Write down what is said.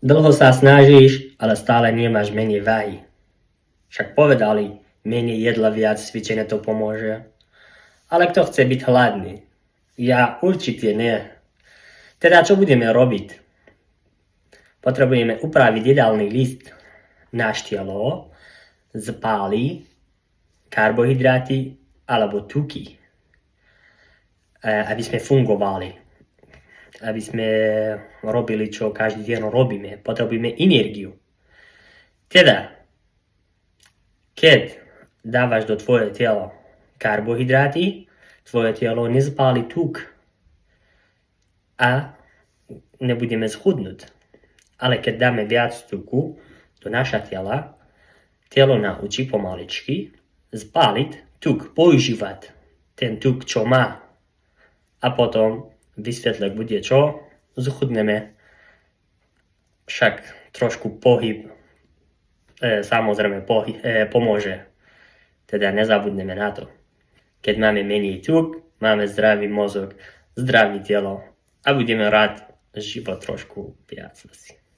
Dlho sa snažíš, ale stále nemáš menej váhy. Však povedali, menej jedla, viac cvičenia to pomôže. Ale kto chce byť hladný? Ja určite nie. Teda čo budeme robiť? Potrebujeme upraviť jedálny list. Náš telo spáli karbohydráty alebo tuky, aby sme fungovali. Aby sme robili, čo každý deň robíme. Potrebujeme energiu. Teda, keď dávaš do tvoje telo karbohydráty, tvoje telo nespáli tuk a nebudeme schudnúť. Ale keď dáme viac tuku do naša tela, telo naučí pomaličky spáliť tuk, používať ten tuk, čo má. A potom výsledok bude čo? Schudneme. Však trošku pohyb, samozrejme pomôže. Teda nezabudneme na to. Keď máme menej tuk, máme zdravý mozog, zdravé telo a budeme rád život trošku viac asi.